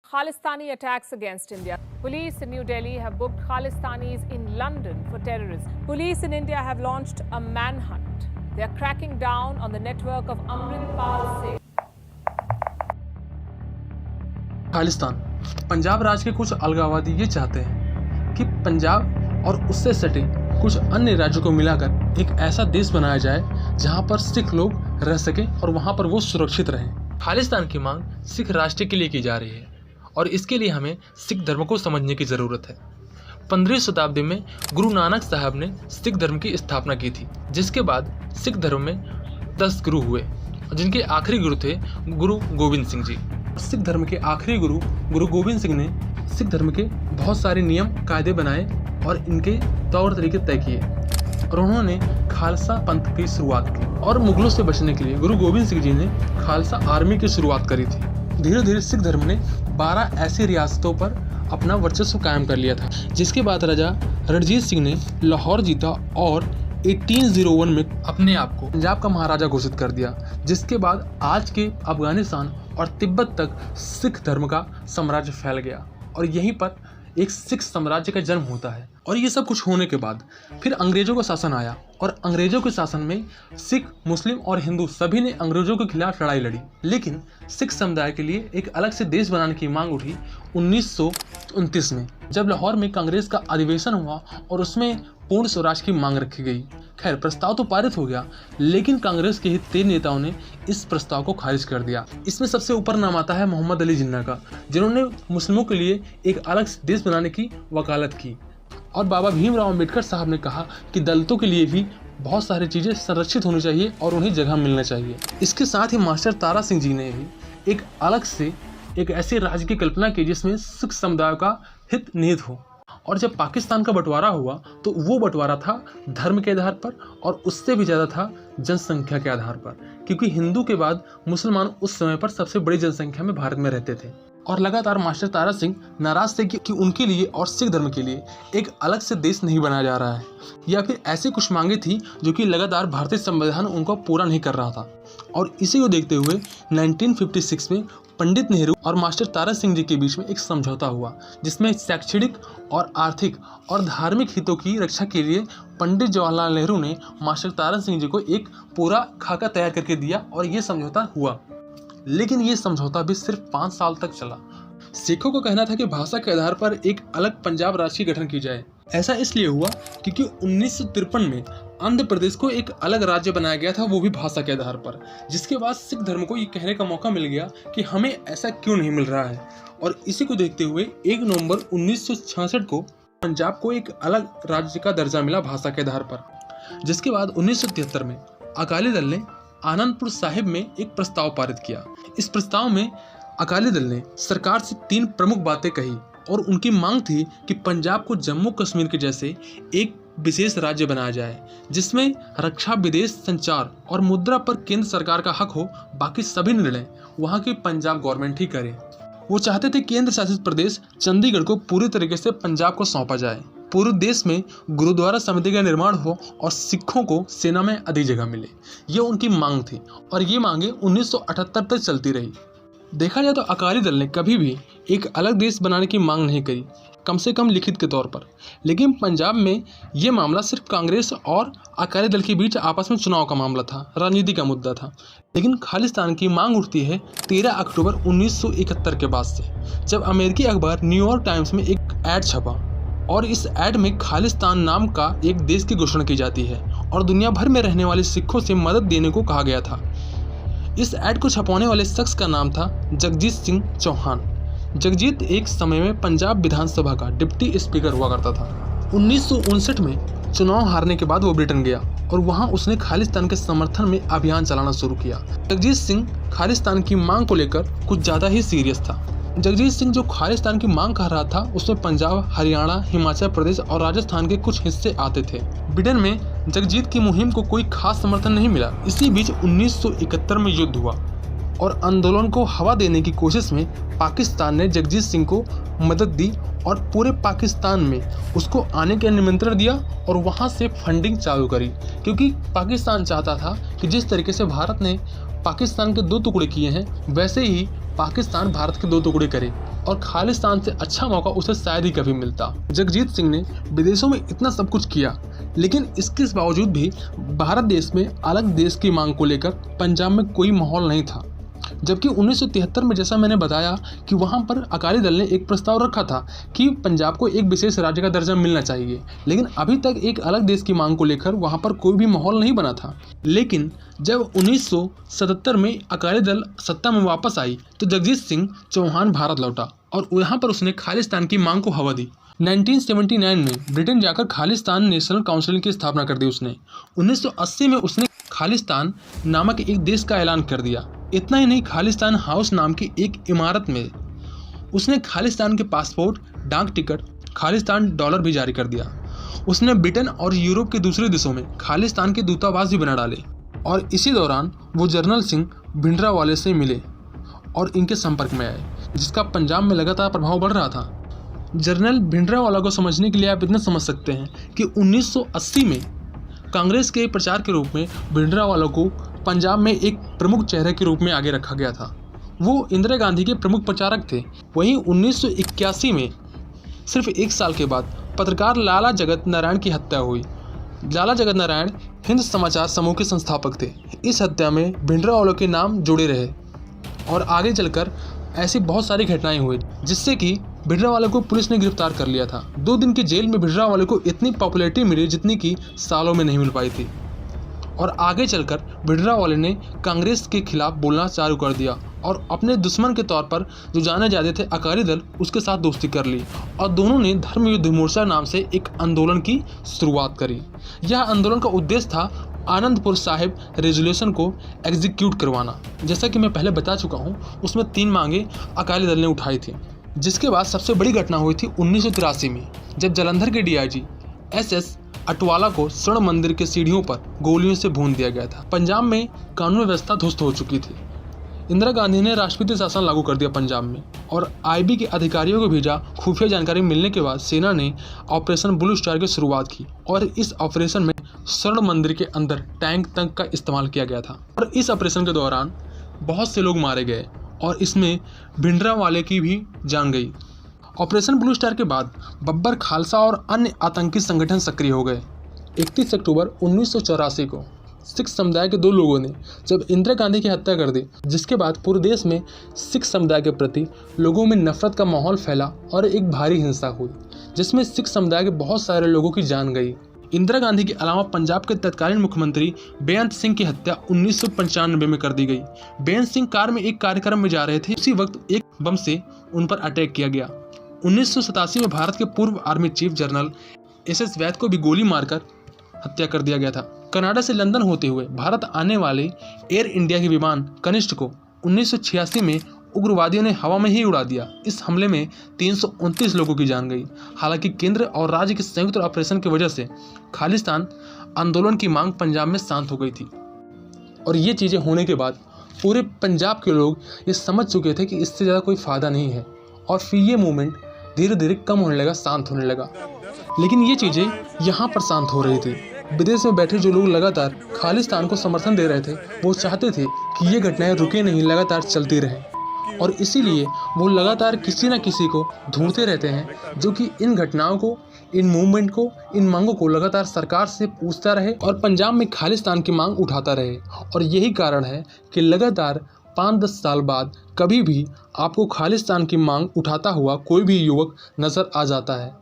Khalistani attacks against India. Police in New Delhi have booked Khalistanis in London for terrorism. Police in India have launched a manhunt. They are cracking down on the network of Amritpal Singh. Khalistan Punjab राज्य के कुछ अलगाववादी ये चाहते हैं कि पंजाब और उससे सटे कुछ अन्य राज्यों को मिलाकर एक ऐसा देश बनाया जाए जहां पर सिख लोग रह सकें और वहां पर वो सुरक्षित रहें। खालिस्तान की मांग सिख राष्ट्र के लिए की जा रही है और इसके लिए हमें सिख धर्म को समझने की ज़रूरत है। 15वीं शताब्दी में गुरु नानक साहब ने सिख धर्म की स्थापना की थी, जिसके बाद सिख धर्म में 10 गुरु हुए, जिनके आखिरी गुरु थे गुरु गोविंद सिंह जी। सिख धर्म के आखिरी गुरु गुरु गोविंद सिंह ने सिख धर्म के बहुत सारे नियम कायदे बनाए और इनके तौर तरीके तय किए और उन्होंने खालसा पंथ की शुरुआत की। और मुगलों से बचने के लिए गुरु गोविंद सिंह जी ने खालसा आर्मी की शुरुआत करी थी। धीरे धीरे सिख धर्म ने 12 ऐसी रियासतों पर अपना वर्चस्व कायम कर लिया था, जिसके बाद राजा रणजीत सिंह ने लाहौर जीता और 1801 में अपने आप को पंजाब का महाराजा घोषित कर दिया, जिसके बाद आज के अफगानिस्तान और तिब्बत तक सिख धर्म का साम्राज्य फैल गया और यहीं पर एक सिख साम्राज्य का जन्म होता है। और ये सब कुछ होने के बाद फिर अंग्रेजों का शासन आया और अंग्रेजों के शासन में सिख, मुस्लिम और हिंदू सभी ने अंग्रेजों के खिलाफ लड़ाई लड़ी। लेकिन सिख समुदाय के लिए एक अलग से देश बनाने की मांग उठी 1929 में, जब लाहौर में कांग्रेस का अधिवेशन हुआ और उसमें पूर्ण स्वराज की मांग रखी गई। खैर, प्रस्ताव तो पारित हो गया, लेकिन कांग्रेस के ही 3 नेताओं ने इस प्रस्ताव को खारिज कर दिया। इसमें सबसे ऊपर नाम आता है मोहम्मद अली जिन्ना का, जिन्होंने मुस्लिमों के लिए एक अलग देश बनाने की वकालत की। और बाबा भीमराव अम्बेडकर साहब ने कहा कि दलितों के लिए भी बहुत सारी चीज़ें संरक्षित होनी चाहिए और उन्हें जगह मिलना चाहिए। इसके साथ ही मास्टर तारा सिंह जी ने भी एक अलग से एक ऐसे राज्य की कल्पना की जिसमें सिख समुदाय का हित निहित हो। और जब पाकिस्तान का बंटवारा हुआ तो वो बंटवारा था धर्म के आधार पर और उससे भी ज़्यादा था जनसंख्या के आधार पर, क्योंकि हिंदू के बाद मुसलमान उस समय पर सबसे बड़ी जनसंख्या में भारत में रहते थे। और लगातार मास्टर तारा सिंह नाराज थे कि उनके लिए और सिख धर्म के लिए एक अलग से देश नहीं बनाया जा रहा है, या फिर ऐसी कुछ मांगे थी जो कि लगातार भारतीय संविधान उनको पूरा नहीं कर रहा था। और इसी को देखते हुए 1956 में पंडित नेहरू और मास्टर तारा सिंह जी के बीच में एक समझौता हुआ, जिसमें शैक्षणिक और आर्थिक और धार्मिक हितों की रक्षा के लिए पंडित जवाहरलाल नेहरू ने मास्टर तारा सिंह जी को एक पूरा खाका तैयार करके दिया और ये समझौता हुआ। लेकिन ये समझौता भी सिर्फ 5 साल तक चला। सिखों का कहना था कि भाषा के आधार पर एक अलग पंजाब राज्य की गठन की जाए। ऐसा इसलिए हुआ क्योंकि 1953 में आंध्र प्रदेश को एक अलग राज्य बनाया गया था, वो भी भाषा के आधार पर, जिसके बाद सिख धर्म को ये कहने का मौका मिल गया कि हमें ऐसा क्यों नहीं मिल रहा है। और इसी को देखते हुए 1 नवंबर 1966 को पंजाब को एक अलग राज्य का दर्जा मिला भाषा के आधार पर। जिसके बाद 1973 में अकाली दल ने आनंदपुर साहिब में एक प्रस्ताव पारित किया। इस प्रस्ताव में अकाली दल ने सरकार से 3 प्रमुख बातें कही और उनकी मांग थी कि पंजाब को जम्मू कश्मीर के जैसे एक विशेष राज्य बनाया जाए, जिसमें रक्षा, विदेश, संचार और मुद्रा पर केंद्र सरकार का हक हो, बाकी सभी निर्णय वहाँ की पंजाब गवर्नमेंट ही करे। वो चाहते थे केंद्र शासित प्रदेश चंडीगढ़ को पूरी तरीके से पंजाब को सौंपा जाए, पूरे देश में गुरुद्वारा समिति का निर्माण हो और सिखों को सेना में अधिक जगह मिले। ये उनकी मांग थी और ये मांगे 1978 तक चलती रही। देखा जाए तो अकाली दल ने कभी भी एक अलग देश बनाने की मांग नहीं करी, कम से कम लिखित के तौर पर। लेकिन पंजाब में ये मामला सिर्फ कांग्रेस और अकाली दल के बीच आपस में चुनाव का मामला था, राजनीति का मुद्दा था। लेकिन खालिस्तान की मांग उठती है 13 अक्टूबर 1971 के बाद से, जब अमेरिकी अखबार न्यूयॉर्क टाइम्स में एक ऐड छपा और इस ऐड में खालिस्तान नाम का एक देश की घोषणा की जाती है और दुनिया भर में रहने वाले सिखों से मदद देने को कहा गया था। इस ऐड को छपवाने वाले शख्स का नाम था जगजीत सिंह चौहान। जगजीत एक समय में पंजाब विधानसभा का डिप्टी स्पीकर हुआ करता था। 1959 में चुनाव हारने के बाद वो ब्रिटेन गया और वहाँ उसने खालिस्तान के समर्थन में अभियान चलाना शुरू किया। जगजीत सिंह खालिस्तान की मांग को लेकर कुछ ज़्यादा ही सीरियस था। जगजीत सिंह जो खालिस्तान की मांग कर रहा था उसमें पंजाब, हरियाणा, हिमाचल प्रदेश और राजस्थान के कुछ हिस्से आते थे। ब्रिटेन में जगजीत की मुहिम को कोई खास समर्थन नहीं मिला। इसी बीच 1971 में युद्ध हुआ और आंदोलन को हवा देने की कोशिश में पाकिस्तान ने जगजीत सिंह को मदद दी और पूरे पाकिस्तान में उसको आने का निमंत्रण दिया और वहाँ से फंडिंग चालू करी, क्योंकि पाकिस्तान चाहता था कि जिस तरीके से भारत ने पाकिस्तान के 2 टुकड़े किए हैं वैसे ही पाकिस्तान भारत के 2 टुकड़े करे। और खालिस्तान से अच्छा मौका उसे शायद ही कभी मिलता। जगजीत सिंह ने विदेशों में इतना सब कुछ किया, लेकिन इसके बावजूद भी भारत देश में अलग देश की मांग को लेकर पंजाब में कोई माहौल नहीं था। जबकि 1973 में जैसा मैंने बताया कि वहाँ पर अकाली दल ने एक प्रस्ताव रखा था कि पंजाब को एक विशेष राज्य का दर्जा मिलना चाहिए, लेकिन अभी तक एक अलग देश की मांग को लेकर वहाँ पर कोई भी माहौल नहीं बना था। लेकिन जब 1977 में अकाली दल सत्ता में वापस आई तो जगजीत सिंह चौहान भारत लौटा और यहाँ पर उसने खालिस्तान की मांग को हवा दी। 1979 में ब्रिटेन जाकर खालिस्तान नेशनल काउंसिल की स्थापना कर दी उसने। 1980 में उसने खालिस्तान नामक एक देश का ऐलान कर दिया। इतना ही नहीं, खालिस्तान हाउस नाम की एक इमारत में उसने खालिस्तान के पासपोर्ट, डाक टिकट, खालिस्तान डॉलर भी जारी कर दिया। उसने ब्रिटेन और यूरोप के दूसरे देशों में खालिस्तान के दूतावास भी बना डाले और इसी दौरान वो जनरल सिंह भिंडरावाले से मिले और इनके संपर्क में आए, जिसका पंजाब में लगातार प्रभाव बढ़ रहा था। जनरल भिंडरावाला को समझने के लिए आप इतना समझ सकते हैं कि 1980 में कांग्रेस के प्रचार के रूप में भिंडरावाला को पंजाब में एक प्रमुख चेहरे के रूप में आगे रखा गया था। वो इंदिरा गांधी के प्रमुख प्रचारक थे। वहीं 1981 में सिर्फ एक साल के बाद पत्रकार लाला जगत नारायण की हत्या हुई। लाला जगत नारायण हिंद समाचार समूह के संस्थापक थे। इस हत्या में भिंडरावाला के नाम जुड़े रहे और आगे चलकर ऐसी बहुत सारी घटनाएं हुई, जिससे कि भिंडरावाले को पुलिस ने गिरफ्तार कर लिया था। 2 दिन की जेल में भिंडरावाले को इतनी पॉपुलैरिटी मिली जितनी कि सालों में नहीं मिल पाई थी। और आगे चलकर भिंडरावाले ने कांग्रेस के खिलाफ बोलना चालू कर दिया और अपने दुश्मन के तौर पर जो जाने जाते थे अकाली दल, उसके साथ दोस्ती कर ली और दोनों ने धर्म युद्ध मोर्चा नाम से एक आंदोलन की शुरुआत करी। यह आंदोलन का उद्देश्य था आनंदपुर साहिब रेजोल्यूशन को एग्जीक्यूट करवाना। जैसा कि मैं पहले बता चुका हूँ, उसमें 3 मांगे अकाली दल ने उठाई थी। जिसके बाद सबसे बड़ी घटना हुई थी 1983 में, जब जालंधर के डीआईजी SS अटवाला को स्वर्ण मंदिर के सीढ़ियों पर गोलियों से भून दिया गया था। पंजाब में कानून व्यवस्था ध्वस्त हो चुकी थी। इंदिरा गांधी ने राष्ट्रपति शासन लागू कर दिया पंजाब में और IB के अधिकारियों को भेजा। खुफिया जानकारी मिलने के बाद सेना ने ऑपरेशन ब्लू स्टार की शुरुआत की और इस ऑपरेशन में स्वर्ण मंदिर के अंदर टैंक तक का इस्तेमाल किया गया था और इस ऑपरेशन के दौरान बहुत से लोग मारे गए और इसमें भिंडरावाले की भी जान गई। ऑपरेशन ब्लू स्टार के बाद बब्बर खालसा और अन्य आतंकी संगठन सक्रिय हो गए। 31 अक्टूबर 1984 को सिख समुदाय के 2 लोगों ने जब इंदिरा गांधी की हत्या कर दी, जिसके बाद पूरे देश में सिख समुदाय के प्रति लोगों में नफरत का माहौल फैला और एक भारी हिंसा हुई, जिसमें सिख समुदाय के बहुत सारे लोगों की जान गई। इंदिरा गांधी के अलावा पंजाब के तत्कालीन मुख्यमंत्री बेअंत सिंह की हत्या 1995 में कर दी गई। बेअंत सिंह कार में एक कार्यक्रम में जा रहे थे, उसी वक्त एक बम से उन पर अटैक किया गया। 1987 में भारत के पूर्व आर्मी चीफ जनरल SS वैद को भी गोली मारकर हत्या कर दिया गया था। कनाडा से लंदन होते हुए भारत आने वाले एयर इंडिया के विमान कनिष्ठ को 1986 में उग्रवादियों ने हवा में ही उड़ा दिया। इस हमले में 329 लोगों की जान गई। हालांकि केंद्र और राज्य के संयुक्त ऑपरेशन की वजह से खालिस्तान आंदोलन की मांग पंजाब में शांत हो गई थी और ये चीज़ें होने के बाद पूरे पंजाब के लोग ये समझ चुके थे कि इससे ज़्यादा कोई फ़ायदा नहीं है और फिर ये मूवमेंट धीरे धीरे कम होने लगा, शांत होने लगा। लेकिन ये चीज़ें यहाँ पर शांत हो रही थी। विदेश में बैठे जो लोग लगातार खालिस्तान को समर्थन दे रहे थे, वो चाहते थे कि ये घटनाएं रुके नहीं, लगातार चलती रहें और इसीलिए वो लगातार किसी न किसी को ढूंढते रहते हैं जो कि इन घटनाओं को, इन मूवमेंट को, इन मांगों को लगातार सरकार से पूछता रहे और पंजाब में खालिस्तान की मांग उठाता रहे। और यही कारण है कि लगातार 5-10 साल बाद कभी भी आपको खालिस्तान की मांग उठाता हुआ कोई भी युवक नज़र आ जाता है।